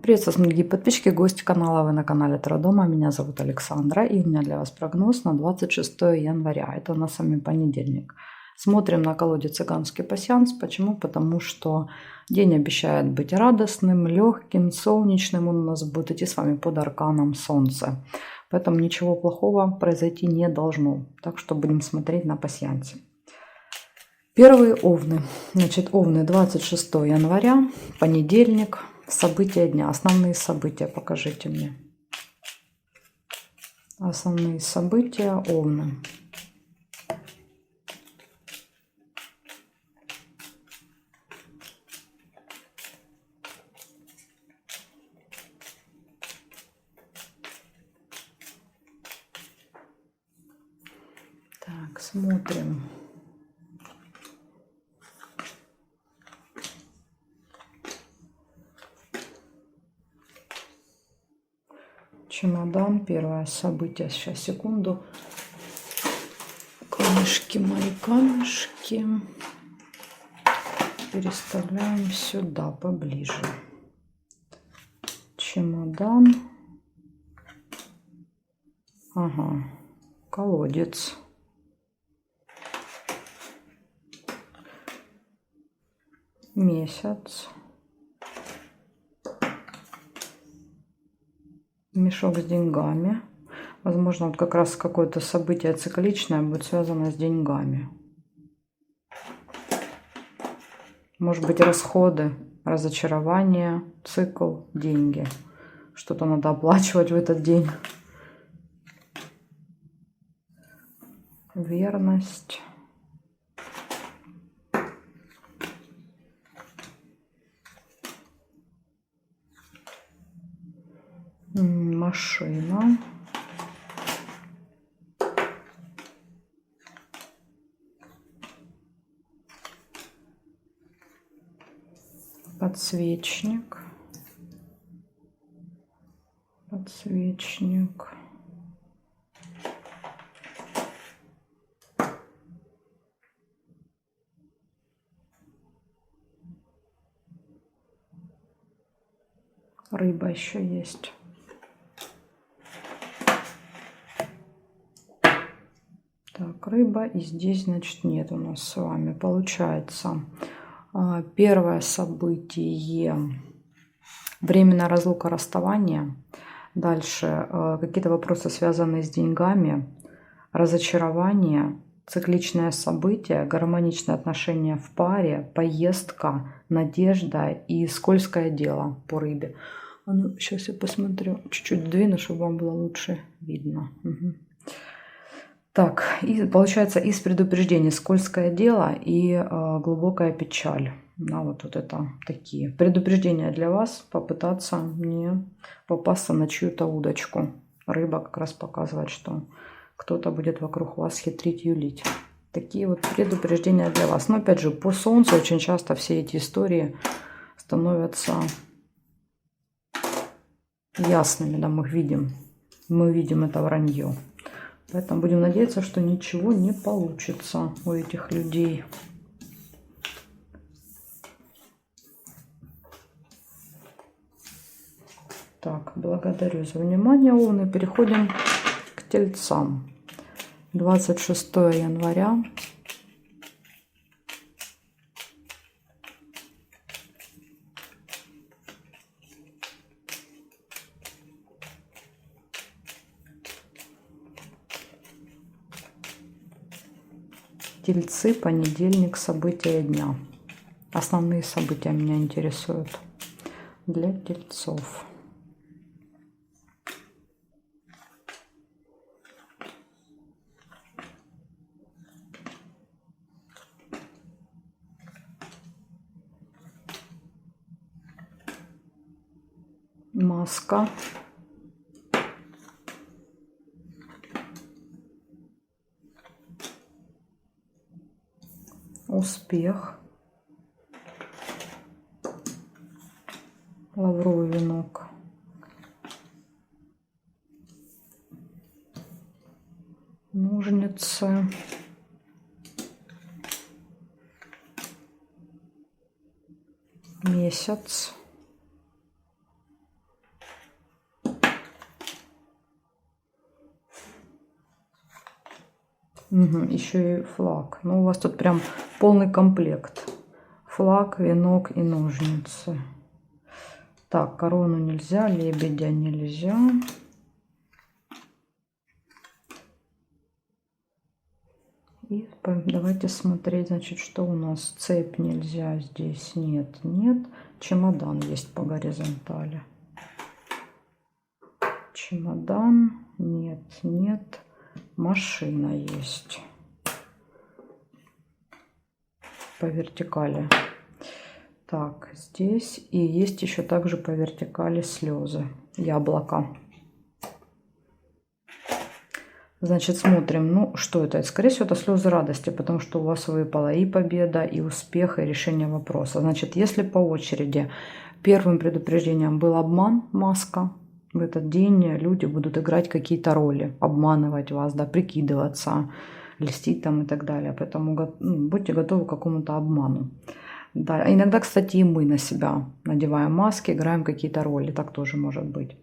Приветствую, дорогие подписчики, гости канала. Вы на канале Таро Дома. Меня зовут Александра, и у меня для вас прогноз на 26 января. Это у нас с вами понедельник. Смотрим на колоде цыганский пасьянс. Почему? Потому что день обещает быть радостным, легким, солнечным. Он у нас будет идти с вами под арканом Солнца. Поэтому ничего плохого произойти не должно. Так что будем смотреть на пасьянсе. Первые овны. Значит, овны 26 января, понедельник. События дня. Основные события покажите мне. Основные события овны. Так, смотрим. Чемодан, первое событие. Сейчас, секунду. Камешки, мои камешки. Переставляем сюда, поближе. Чемодан. Ага, колодец. Месяц. Мешок с деньгами. Возможно, вот как раз какое-то событие цикличное будет связано с деньгами. Может быть, расходы, разочарование, цикл, деньги. Что-то надо оплачивать в этот день. Верность. Машина. Подсвечник. Подсвечник. Рыба еще есть. Так, рыба. И здесь, значит, нет у нас с вами. Получается, первое событие. Временная разлука, расставание. Дальше какие-то вопросы, связанные с деньгами. Разочарование. Цикличное событие. Гармоничные отношения в паре. Поездка. Надежда и скользкое дело по рыбе. Ну, сейчас я посмотрю. Чуть-чуть двину, чтобы вам было лучше видно. Угу. Так, и получается из предупреждений скользкое дело и глубокая печаль. Вот это такие предупреждения для вас. Попытаться не попасться на чью-то удочку. Рыба как раз показывает, что кто-то будет вокруг вас хитрить, юлить. Такие вот предупреждения для вас. Но опять же, по Солнцу очень часто все эти истории становятся ясными. Да, мы видим это вранье. Поэтому будем надеяться, что ничего не получится у этих людей. Так, благодарю за внимание, овны. Переходим к тельцам. 26 января. Тельцы, понедельник, события дня. Основные события меня интересуют для тельцов. Маска. Успех. Лавровый венок. Ножницы. Месяц. Угу, еще и флаг. Ну, у вас тут прям полный комплект. Флаг, венок и ножницы. Так, корону нельзя, лебедя нельзя. И давайте смотреть, значит, что у нас. Цепь нельзя, здесь нет, нет. Чемодан есть по горизонтали. Чемодан, нет, нет. Машина есть по вертикали. Так, здесь и есть еще также по вертикали слезы, яблоко. Значит, смотрим, ну что это? Скорее всего, это слезы радости, потому что у вас выпала и победа, и успех, и решение вопроса. Значит, если по очереди первым предупреждением был обман, маска, в этот день люди будут играть какие-то роли, обманывать вас, да, прикидываться, льстить там и так далее. Поэтому будьте готовы к какому-то обману. Да, иногда, кстати, и мы на себя надеваем маски, играем какие-то роли, так тоже может быть.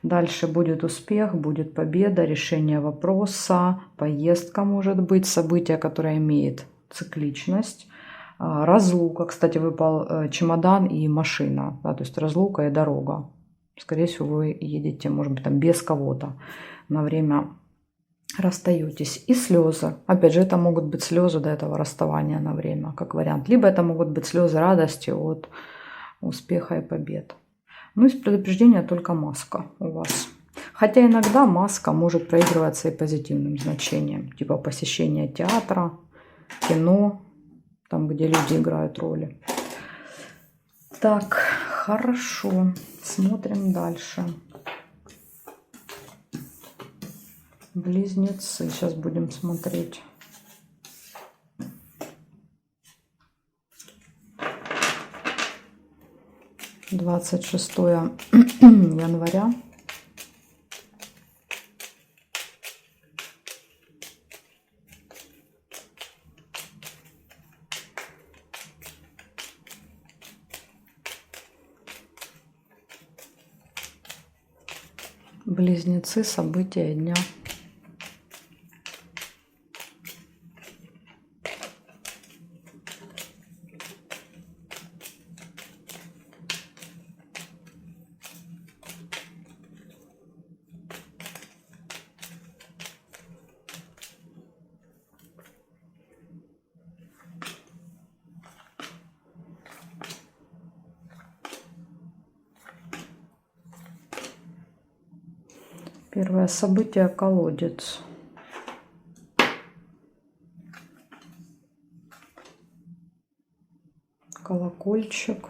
Дальше будет успех, будет победа, решение вопроса, поездка может быть, событие, которое имеет цикличность, разлука. Кстати, выпал чемодан и машина, да, то есть разлука и дорога. Скорее всего, вы едете, может быть, там без кого-то на время расстаетесь. И слезы. Опять же, это могут быть слезы до этого расставания на время, как вариант. Либо это могут быть слезы радости от успеха и побед. Ну, из предупреждения только маска у вас. Хотя иногда маска может проигрываться и позитивным значением. Типа посещение театра, кино, там, где люди играют роли. Так, хорошо. Смотрим дальше. Близнецы. Сейчас будем смотреть. — 26 января. Близнецы. События дня. Первое событие — колодец. Колокольчик.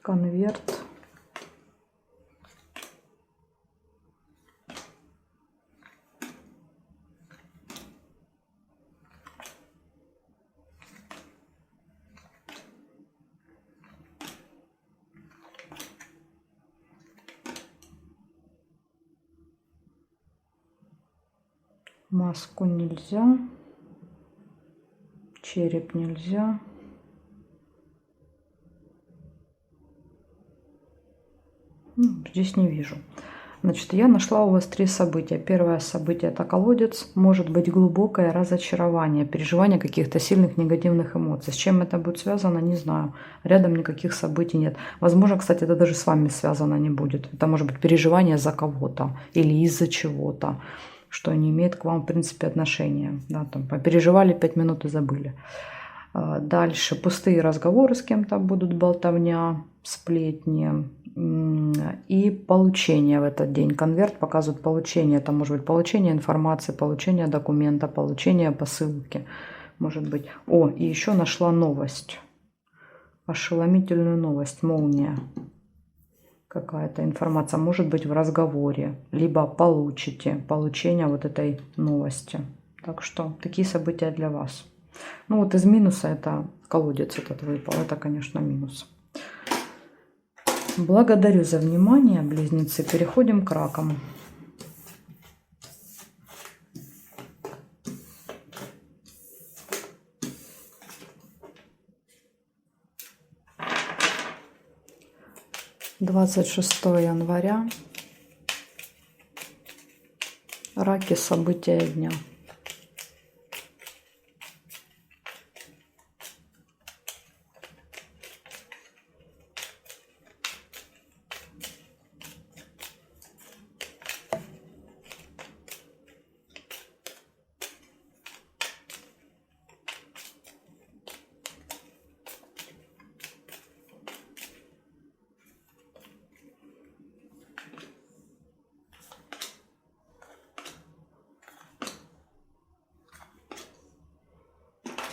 Конверт. Маску нельзя. Череп нельзя. Здесь не вижу. Значит, я нашла у вас 3 события. Первое событие — это колодец. Может быть глубокое разочарование, переживание каких-то сильных негативных эмоций. С чем это будет связано, не знаю. Рядом никаких событий нет. Возможно, кстати, это даже с вами связано не будет. Это может быть переживание за кого-то или из-за чего-то, что не имеет к вам, в принципе, отношения. Да, там, попереживали 5 минут и забыли. Дальше пустые разговоры с кем-то будут, болтовня, сплетни. И получение в этот день. Конверт показывает получение. Это может быть получение информации, получение документа, получение посылки. Может быть. О, и еще нашла новость. Ошеломительную новость. Молния. Какая-то информация. Может быть в разговоре. Либо получите. Получение вот этой новости. Так что такие события для вас. Ну вот из минуса это колодец этот выпал. Это, конечно, минус. Благодарю за внимание, близнецы. Переходим к ракам. 26 января. Раки, события дня.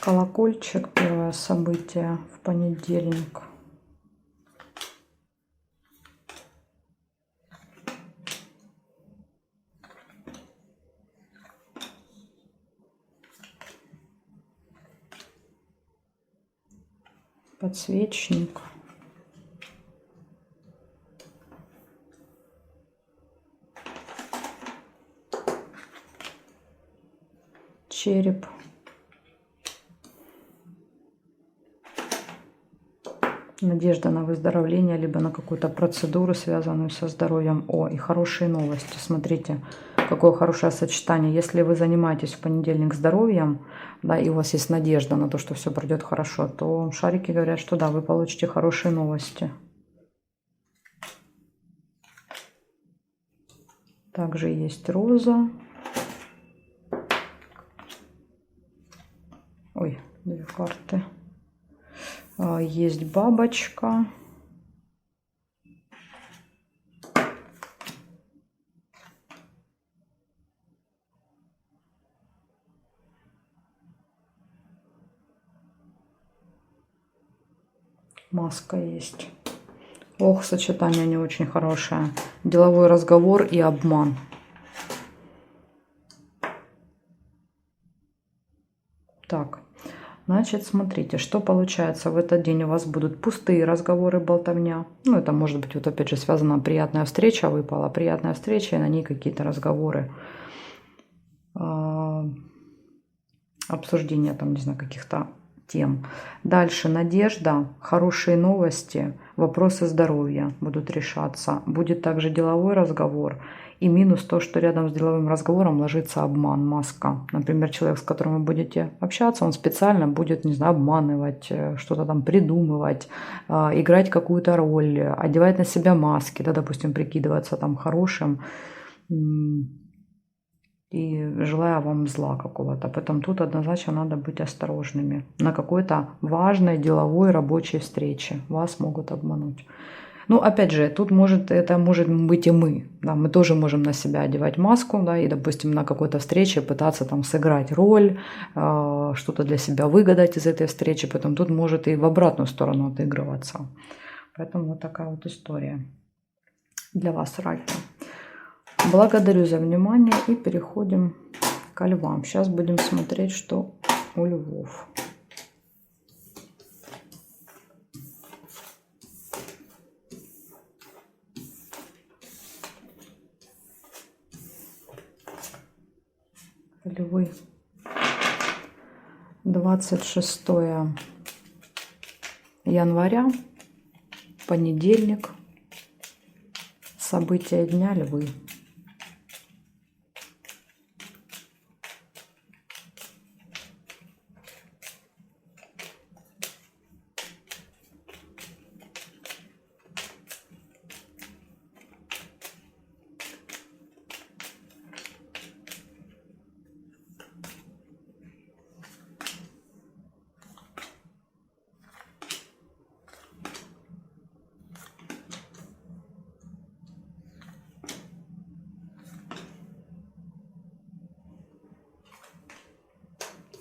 Колокольчик, первое событие в понедельник. Подсвечник. Череп. Надежда на выздоровление, либо на какую-то процедуру, связанную со здоровьем. О, и хорошие новости. Смотрите, какое хорошее сочетание. Если вы занимаетесь в понедельник здоровьем, да, и у вас есть надежда на то, что все пройдет хорошо, то шарики говорят, что да, вы получите хорошие новости. Также есть роза. Ой, две карты. Есть бабочка. Маска есть. Ох, сочетание не очень хорошее. Деловой разговор и обман. Так, значит, смотрите, что получается в этот день. У вас будут пустые разговоры, болтовня. Ну, это может быть, вот опять же, связано, приятная встреча выпала, приятная встреча, и на ней какие-то разговоры. Обсуждение там, не знаю, каких-то тем. Дальше надежда, хорошие новости, вопросы здоровья будут решаться. Будет также деловой разговор. И минус то, что рядом с деловым разговором ложится обман, маска. Например, человек, с которым вы будете общаться, он специально будет, не знаю, обманывать, что-то там придумывать, играть какую-то роль, одевать на себя маски, да, допустим, прикидываться там хорошим и желая вам зла какого-то. Поэтому тут однозначно надо быть осторожными. На какой-то важной деловой рабочей встрече вас могут обмануть. Ну, опять же, тут это может быть и мы. Да, мы тоже можем на себя одевать маску, да, и, допустим, на какой-то встрече пытаться там сыграть роль, что-то для себя выгадать из этой встречи. Поэтому тут может и в обратную сторону отыгрываться. Поэтому вот такая вот история для вас, раки. Благодарю за внимание и переходим к львам. Сейчас будем смотреть, что у львов. Львы. 26 января, понедельник. События дня, львы.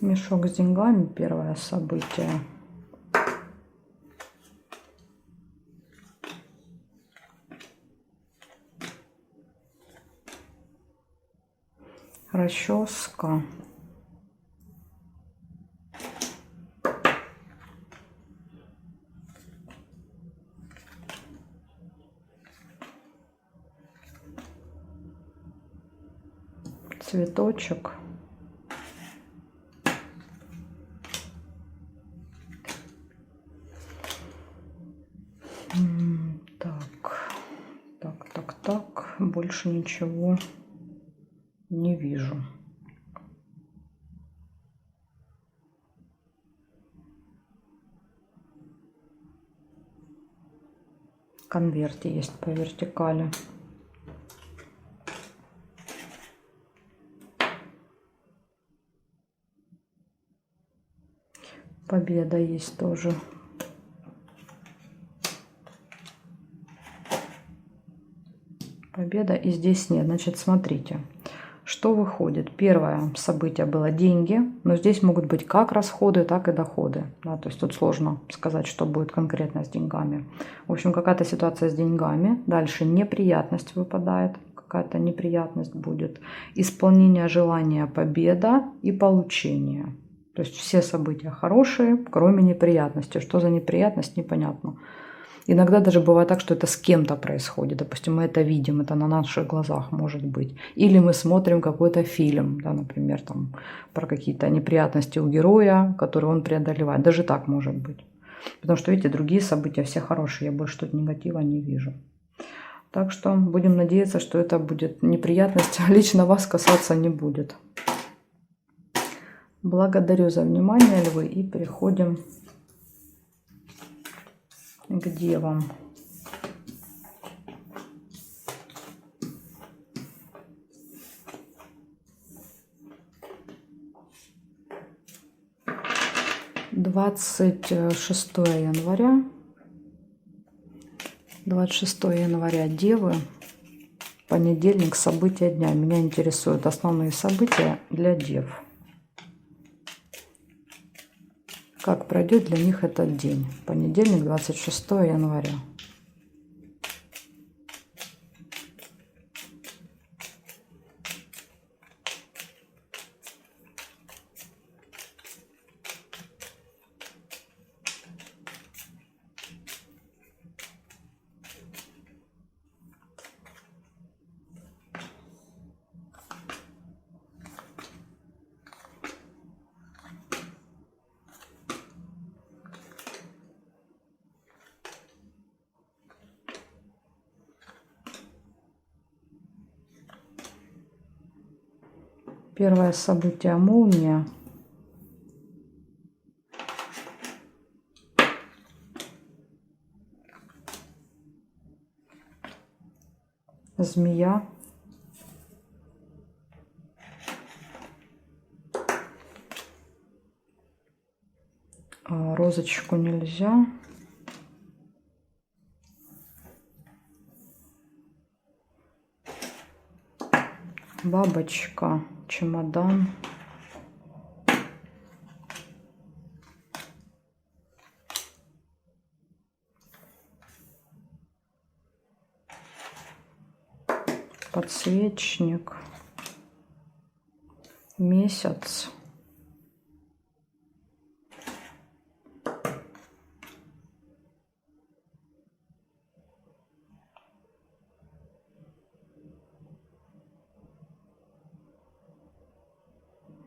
Мешок с деньгами, первое событие. Расческа. Цветочек. Так. больше ничего не вижу. В конверте есть по вертикали. Победа есть тоже. Победа и здесь нет. Значит, смотрите, что выходит. Первое событие было деньги, но здесь могут быть как расходы, так и доходы. Да, то есть тут сложно сказать, что будет конкретно с деньгами. В общем, какая-то ситуация с деньгами. Дальше неприятность выпадает. Какая-то неприятность будет. Исполнение желания, победа и получение. То есть все события хорошие, кроме неприятности. Что за неприятность, непонятно. Иногда даже бывает так, что это с кем-то происходит. Допустим, мы это видим, это на наших глазах может быть. Или мы смотрим какой-то фильм, да, например, там, про какие-то неприятности у героя, которые он преодолевает. Даже так может быть. Потому что, видите, другие события все хорошие. Я больше тут негатива не вижу. Так что будем надеяться, что это будет неприятность, лично вас касаться не будет. Благодарю за внимание, львы, и переходим к девам. «26 января». 26 января, девы. Понедельник, события дня. Меня интересуют основные события для дев. Как пройдет для них этот день? Понедельник, 26 января. Первое событие — молния. Змея. Розочку нельзя. Бабочка, чемодан. Подсвечник. Месяц.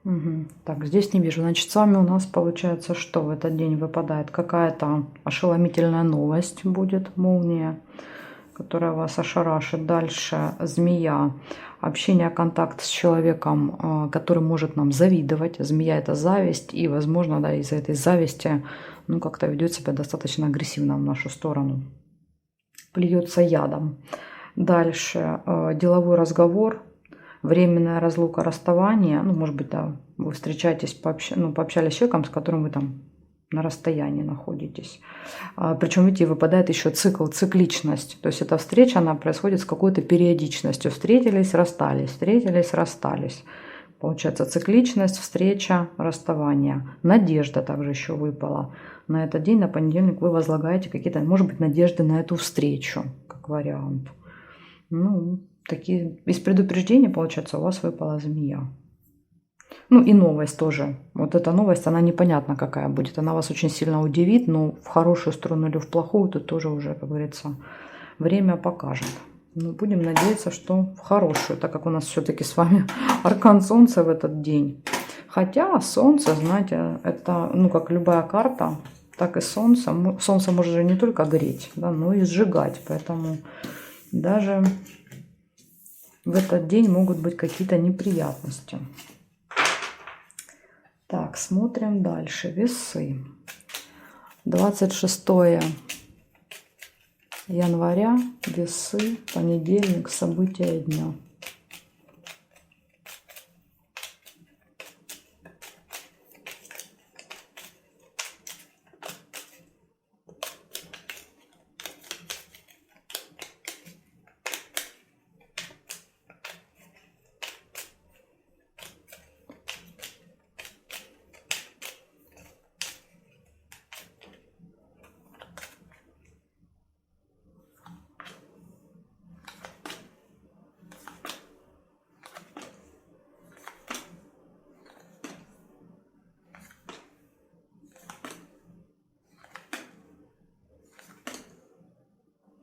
Угу. Так, здесь не вижу. Значит, с вами у нас получается, что в этот день выпадает какая-то ошеломительная новость будет, молния, которая вас ошарашит. Дальше змея. Общение, контакт с человеком, который может нам завидовать. Змея — это зависть. И, возможно, да, из-за этой зависти, ну, как-то ведет себя достаточно агрессивно в нашу сторону. Плюется ядом. Дальше деловой разговор. Временная разлука, расставание. Ну, может быть, да, вы встречаетесь, пообщались с человеком, с которым вы там на расстоянии находитесь. Причем, видите, выпадает еще цикл, цикличность. То есть эта встреча, она происходит с какой-то периодичностью. Встретились, расстались, встретились, расстались. Получается цикличность, встреча, расставание. Надежда также еще выпала. На этот день, на понедельник, вы возлагаете какие-то, может быть, надежды на эту встречу, как вариант. Ну, такие из предупреждений, получается, у вас выпала змея. Ну и новость тоже. Вот эта новость, она непонятна какая будет. Она вас очень сильно удивит, но в хорошую сторону или в плохую, тут тоже уже, как говорится, время покажет. Но будем надеяться, что в хорошую, так как у нас все-таки с вами аркан Солнца в этот день. Хотя Солнце, знаете, это, ну, как любая карта, так и Солнце. Солнце может же не только греть, да, но и сжигать. Поэтому даже в этот день могут быть какие-то неприятности. Так, смотрим дальше. Весы. 26 января, Весы, понедельник, события дня.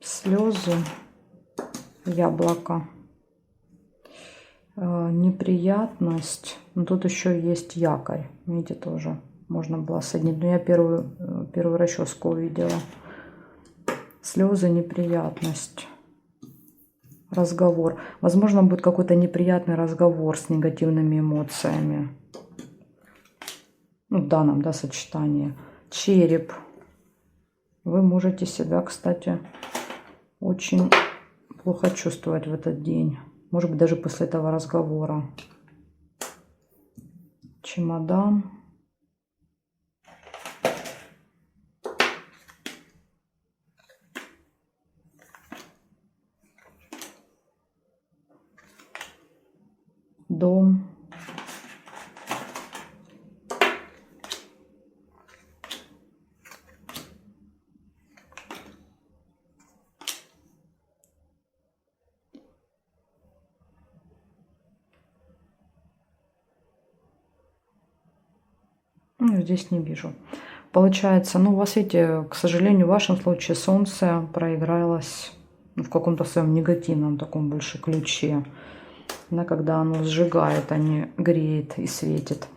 Слезы, яблоко, неприятность. Но тут еще есть якорь. Видите, тоже можно было соединить. Но я первую расческу увидела. Слезы, неприятность, разговор. Возможно, будет какой-то неприятный разговор с негативными эмоциями. Ну, в данном, да, сочетании. Череп. Вы можете себя, кстати, очень плохо чувствовать в этот день. Может быть, даже после этого разговора. Чемодан. Дом. Ну, здесь не вижу. Получается, ну, у вас, видите, к сожалению, в вашем случае Солнце проигралось в каком-то своем негативном таком больше ключе. Да, когда оно сжигает, а не греет и светит.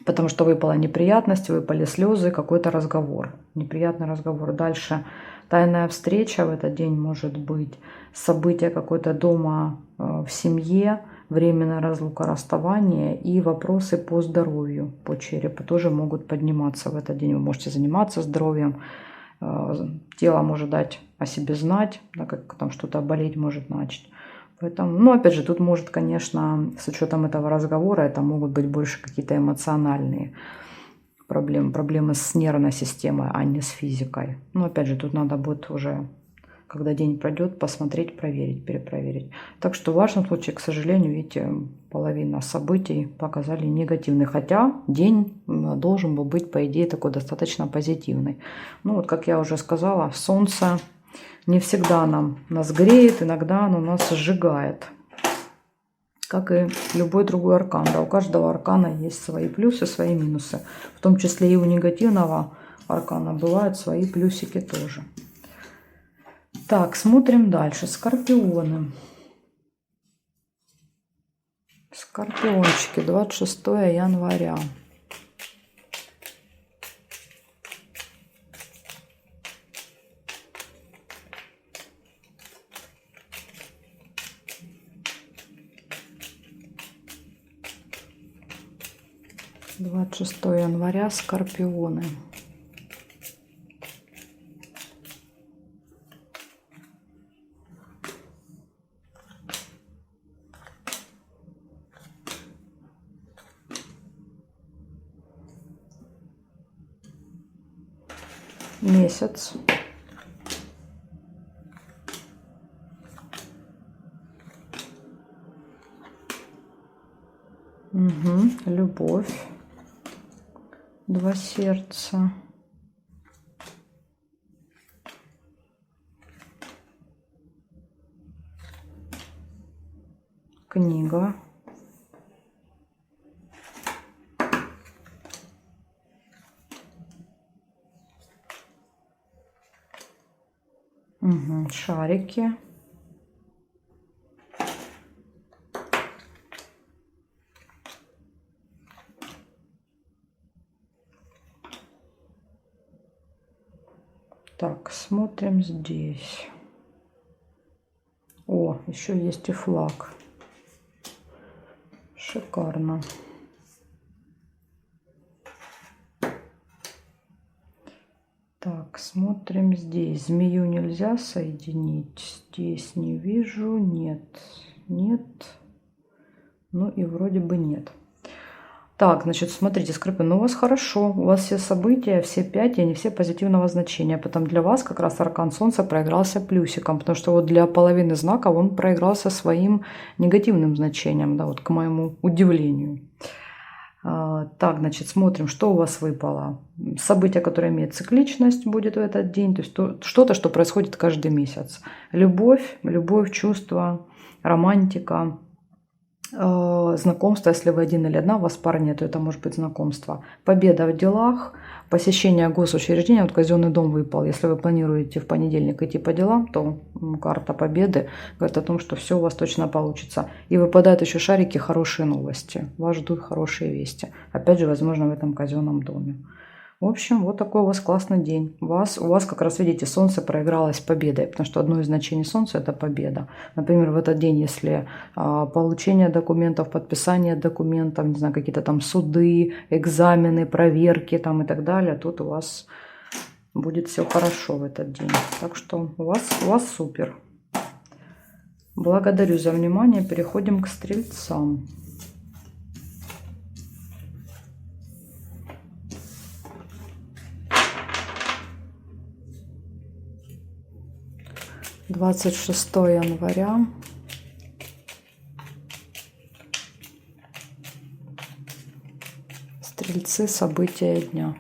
Потому что выпала неприятность, выпали слезы, какой-то разговор. Неприятный разговор. Дальше тайная встреча в этот день может быть. Событие какое-то дома в семье. Временная разлука, расставание и вопросы по здоровью, по черепу тоже могут подниматься в этот день. Вы можете заниматься здоровьем. Тело может дать о себе знать, да, как там что-то болеть может начать. Поэтому, ну, опять же, тут может, конечно, с учетом этого разговора, это могут быть больше какие-то эмоциональные проблемы с нервной системой, а не с физикой. Но, опять же, тут надо будет уже, когда день пройдет, посмотреть, проверить, перепроверить. Так что в вашем случае, к сожалению, видите, половина событий показали негативный. Хотя день должен был быть, по идее, такой достаточно позитивный. Ну, вот, как я уже сказала, Солнце не всегда нас греет, иногда оно нас сжигает. Как и любой другой аркан. Да, у каждого аркана есть свои плюсы, свои минусы. В том числе и у негативного аркана бывают свои плюсики тоже. Так, смотрим дальше. Скорпионы. Скорпиончики, 26 января. Двадцать 26 января, скорпионы. Месяц. Угу. Любовь. Два сердца. Книга. Угу. Шарики. Так, смотрим здесь. О, еще есть и флаг. Шикарно. Так, смотрим здесь. Змею нельзя соединить. Здесь не вижу. Нет. Нет. Ну и вроде бы нет. Так, значит, смотрите, Скорпион, ну у вас хорошо. У вас все события, все 5, и они все позитивного значения. Потом для вас как раз аркан Солнца проигрался плюсиком. Потому что вот для половины знака он проигрался своим негативным значением. Да, вот к моему удивлению. Так, значит, смотрим, что у вас выпало. Событие, которое имеет цикличность, будет в этот день. То есть что-то, что происходит каждый месяц. Любовь, чувства, романтика, знакомство. Если вы один или одна, у вас пара нет, то это может быть знакомство. Победа в делах, посещение госучреждения. Вот казенный дом выпал. Если вы планируете в понедельник идти по делам, то карта победы говорит о том, что все у вас точно получится. И выпадают еще шарики, хорошие новости. Вас ждут хорошие вести. Опять же, возможно, в этом казенном доме. В общем, вот такой у вас классный день. У вас как раз, видите, Солнце проигралось победой, потому что одно из значений Солнца – это победа. Например, в этот день, если получение документов, подписание документов, не знаю, какие-то там суды, экзамены, проверки там и так далее, тут у вас будет все хорошо в этот день. Так что у вас супер. Благодарю за внимание. Переходим к стрельцам. — 26 января. Стрельцы, события дня.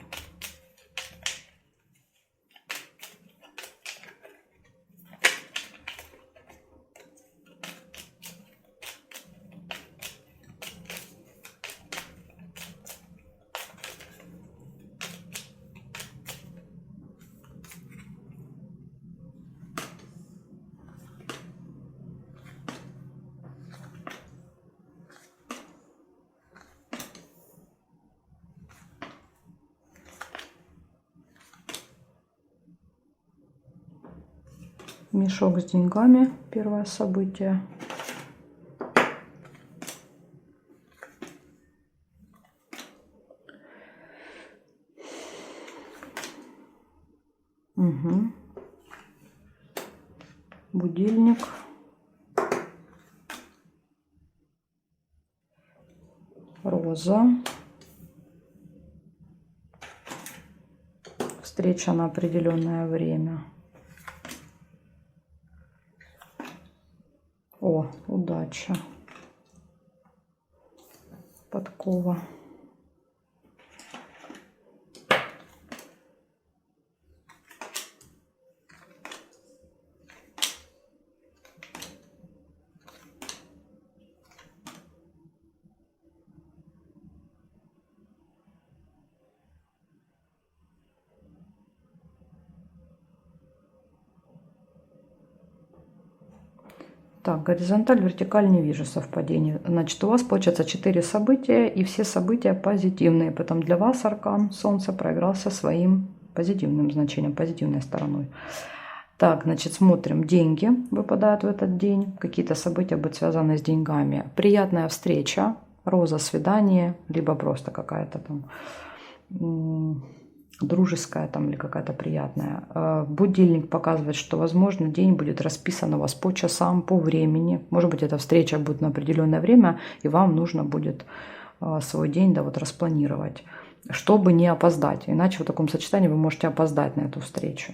Мешок с деньгами. Первое событие. Угу. Будильник. Роза. Встреча на определенное время. О, удача. Подкова. Так, горизонталь, вертикаль не вижу совпадений. Значит, у вас получается 4 события, и все события позитивные. Потом для вас аркан Солнца проигрался своим позитивным значением, позитивной стороной. Так, значит, смотрим. Деньги выпадают в этот день. Какие-то события будут связаны с деньгами. Приятная встреча, роза, свидание, либо просто какая-то там дружеская там или какая-то приятная. Будильник показывает, что, возможно, день будет расписан у вас по часам, по времени. Может быть, эта встреча будет на определенное время, и вам нужно будет свой день, да, вот распланировать, чтобы не опоздать. Иначе в таком сочетании вы можете опоздать на эту встречу.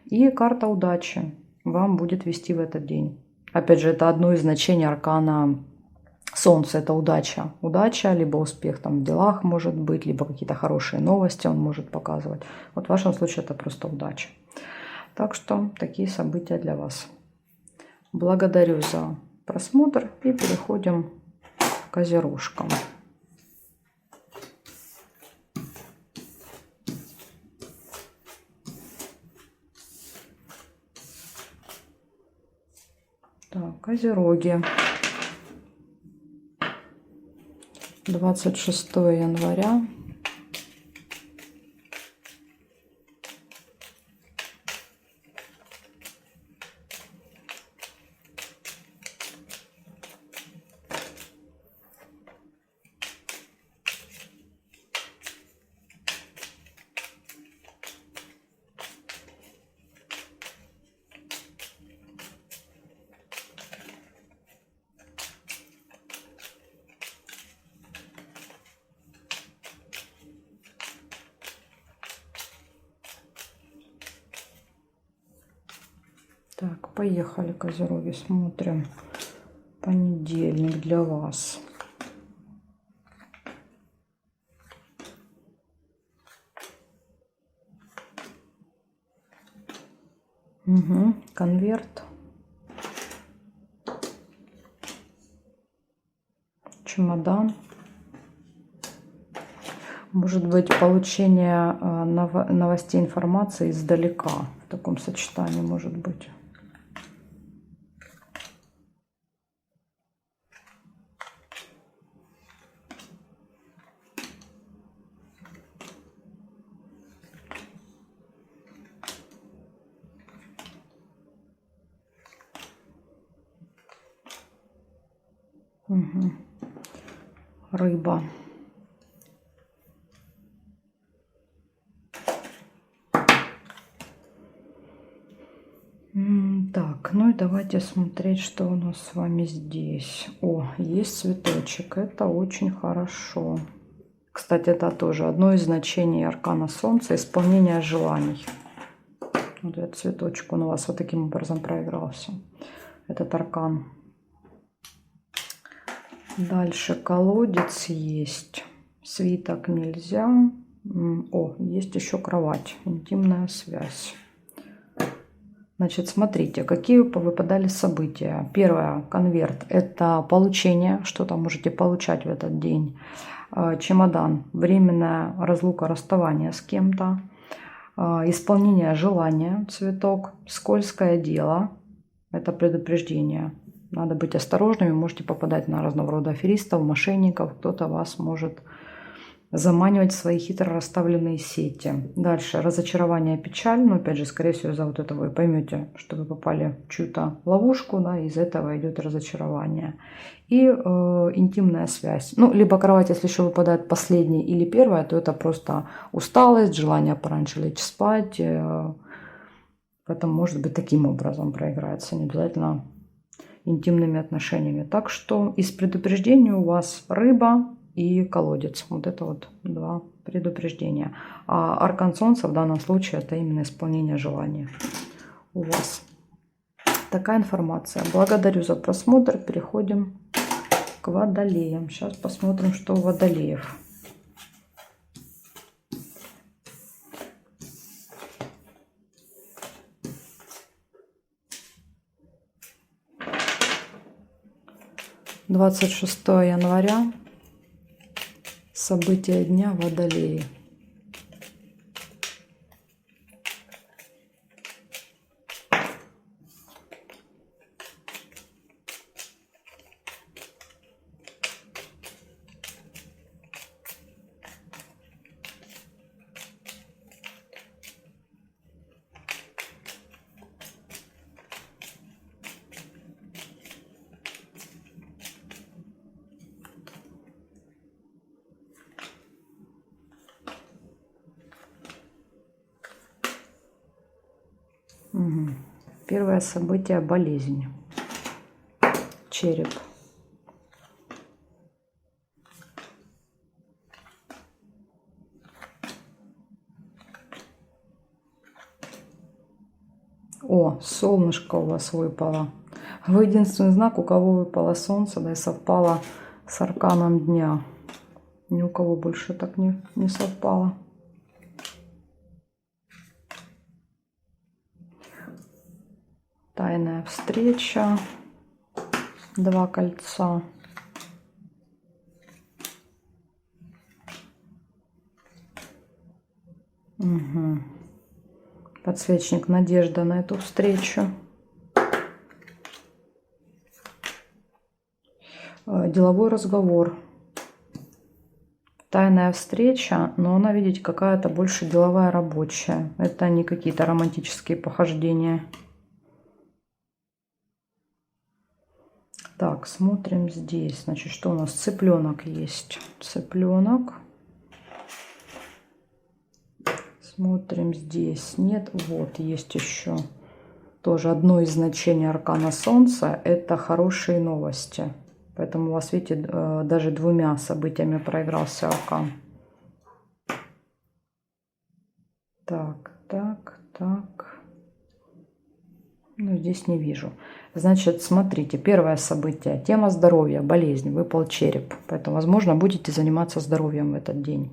И карта удачи вам будет вести в этот день. Опять же, это одно из значений аркана Солнце. Это удача. Удача, либо успех там в делах может быть, либо какие-то хорошие новости он может показывать. Вот в вашем случае это просто удача. Так что такие события для вас. Благодарю за просмотр и переходим к козерожкам. Так, козероги. 26 января. поехали, козероги, смотрим понедельник для вас. Угу, конверт. Чемодан. Может быть, получение новостей, информации издалека. В таком сочетании может быть. Угу. Рыба. Так, ну и давайте смотреть, что у нас с вами здесь. О, есть цветочек, это очень хорошо. Кстати, это тоже одно из значений аркана Солнца — исполнение желаний. Вот этот цветочек, он у вас вот таким образом проигрался, этот аркан. Дальше колодец есть, свиток нельзя. О, есть еще кровать, интимная связь. Значит, смотрите, какие повыпадали события. Первое, конверт, это получение, что-то можете получать в этот день. Чемодан, временная разлука, расставание с кем-то. Исполнение желания, цветок. Скользкое дело, это предупреждение. Надо быть осторожными, можете попадать на разного рода аферистов, мошенников. Кто-то вас может заманивать в свои хитро расставленные сети. Дальше разочарование, печаль. Но опять же, скорее всего, из-за вот этого вы поймете, что вы попали в чью-то ловушку, да, из этого идет разочарование. И интимная связь. Ну, либо кровать, если еще выпадает последняя или первая, то это просто усталость, желание пораньше лечь спать. Поэтому, может быть, таким образом проиграется, не обязательно интимными отношениями. Так что из предупреждений у вас рыба и колодец. Вот это вот два предупреждения. А аркан Солнца в данном случае это именно исполнение желания у вас. Такая информация. Благодарю за просмотр. Переходим к водолеям. Сейчас посмотрим, что у водолеев. — 26 января. События дня, водолеи. Угу. Первое событие — болезнь. Череп. О, солнышко у вас выпало. Вы единственный знак, у кого выпало солнце, да и совпало с арканом дня. Ни у кого больше так не совпало. Тайная встреча. Два кольца. Угу. Подсвечник, надежда на эту встречу. Деловой разговор. Тайная встреча, но она, видите, какая-то больше деловая, рабочая. Это не какие-то романтические похождения. Так, смотрим здесь. Значит, что у нас? Цыпленок есть. Цыпленок. Смотрим здесь. Нет, вот есть еще. Тоже одно из значений аркана Солнца — это хорошие новости. Поэтому у вас, видите, даже двумя событиями проигрался аркан. Так. Ну, здесь не вижу. Значит, смотрите, первое событие. Тема здоровья, болезнь, выпал череп. Поэтому, возможно, будете заниматься здоровьем в этот день.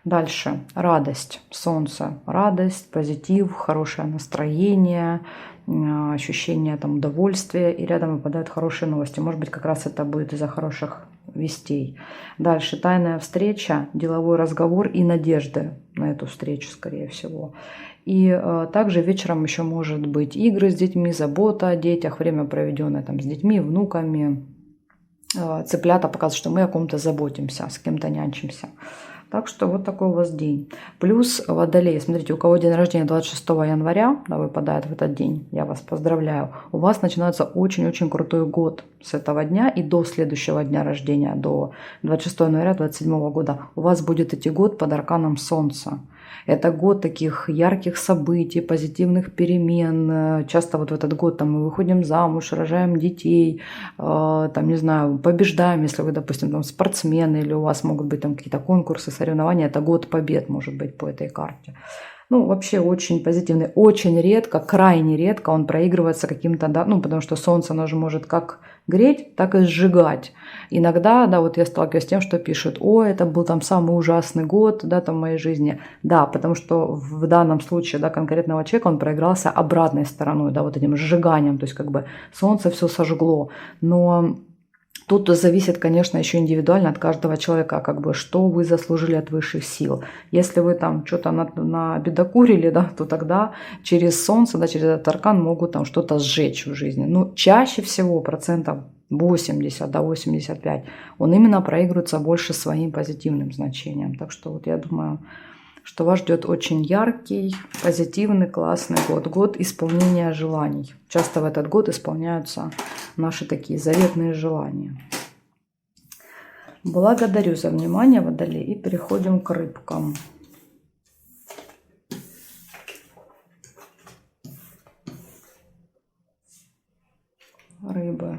Дальше. Радость, солнце. Радость, позитив, хорошее настроение, ощущение там удовольствия. И рядом выпадают хорошие новости. Может быть, как раз это будет из-за хороших вестей. Дальше. Тайная встреча, деловой разговор и надежды на эту встречу, скорее всего. И также вечером еще может быть игры с детьми, забота о детях, время проведенное там с детьми, внуками. Цыплята показывают, что мы о ком-то заботимся, с кем-то нянчимся. Так что вот такой у вас день. Плюс Водолей. Смотрите, у кого день рождения 26 января, да, выпадает в этот день, я вас поздравляю. У вас начинается очень-очень крутой год с этого дня и до следующего дня рождения, до 26 января 27 года. У вас будет идти год под арканом Солнца. Это год таких ярких событий, позитивных перемен. Часто вот в этот год там, мы выходим замуж, рожаем детей, там, не знаю, побеждаем, если вы, допустим, там, спортсмены, или у вас могут быть там какие-то конкурсы, соревнования. Это год побед может быть по этой карте. Ну, вообще очень позитивный. Очень редко, крайне редко он проигрывается каким-то, да, ну, потому что Солнце, оно же может как греть, так и сжигать. Иногда, да, вот я сталкиваюсь с тем, что пишут: о, это был там самый ужасный год, да, там в моей жизни. Да, потому что в данном случае, да, конкретного человека он проигрался обратной стороной, да, вот этим сжиганием, то есть как бы Солнце все сожгло. Но тут зависит, конечно, еще индивидуально от каждого человека, как бы, что вы заслужили от высших сил. Если вы там что-то набедокурили, да, то тогда через Солнце, да, через этот аркан могут там что-то сжечь в жизни. Но чаще всего процентов 80 до 85 он именно проигрывается больше своим позитивным значением. Так что вот я думаю, что вас ждет очень яркий, позитивный, классный год. Год исполнения желаний. Часто в этот год исполняются наши такие заветные желания. Благодарю за внимание, Водолей. И переходим к рыбкам. Рыбы.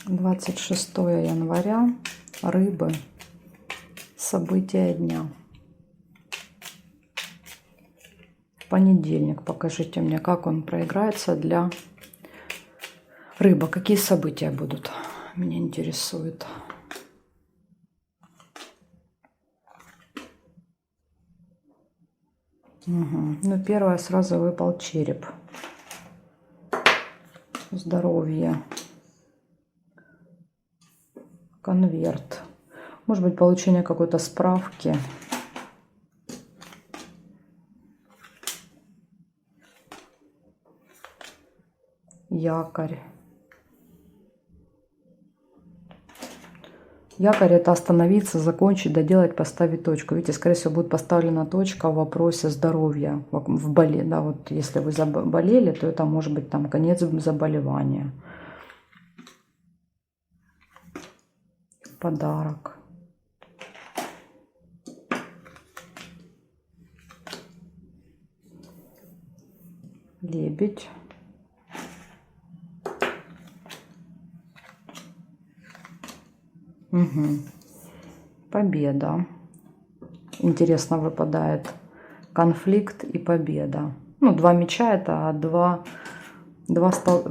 Двадцать 26 января. Рыбы. События дня. Понедельник. Покажите мне, как он проиграется для рыбы. Какие события будут? Меня интересует. Угу. Ну, первое, сразу выпал череп. Здоровье. Конверт. Может быть, получение какой-то справки. Якорь. Якорь — это остановиться, закончить, доделать, поставить точку. Видите, скорее всего, будет поставлена точка в вопросе здоровья. Да, вот если вы заболели, то это может быть там конец заболевания. Подарок. Лебедь. Угу. Победа. Интересно выпадает конфликт и победа. Ну, два меча — это два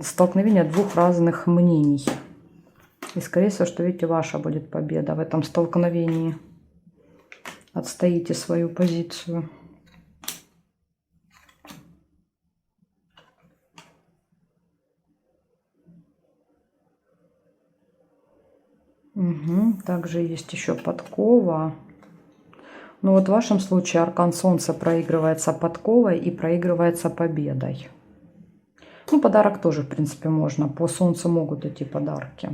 столкновения двух разных мнений. И скорее всего, что, видите, ваша будет победа в этом столкновении. Отстоите свою позицию. Угу. Также есть еще подкова. Но вот в вашем случае аркан Солнца проигрывается подковой и проигрывается победой. Ну, подарок тоже, в принципе, можно. По Солнцу могут идти подарки.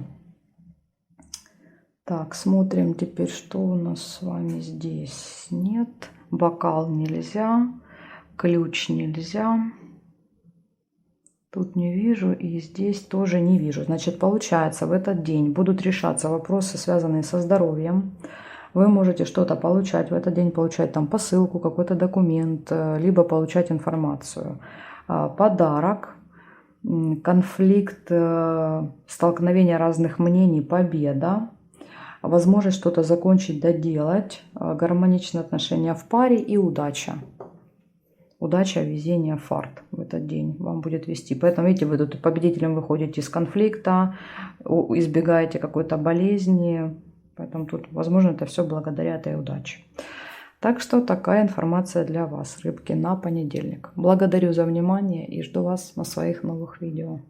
Так, смотрим теперь, что у нас с вами здесь. Нет. Бокал нельзя. Ключ нельзя. Тут не вижу, и здесь тоже не вижу. Значит, получается, в этот день будут решаться вопросы, связанные со здоровьем. Вы можете что-то получать в этот день, получать там посылку, какой-то документ, либо получать информацию. подарок, конфликт, столкновение разных мнений, победа, возможность что-то закончить, доделать, гармоничные отношения в паре и удача. Удача, везение, фарт в этот день вам будет вести. Поэтому, видите, вы тут победителем выходите из конфликта, избегаете какой-то болезни. Поэтому тут, возможно, это все благодаря этой удаче. Так что такая информация для вас, рыбки, на понедельник. Благодарю за внимание и жду вас на своих новых видео.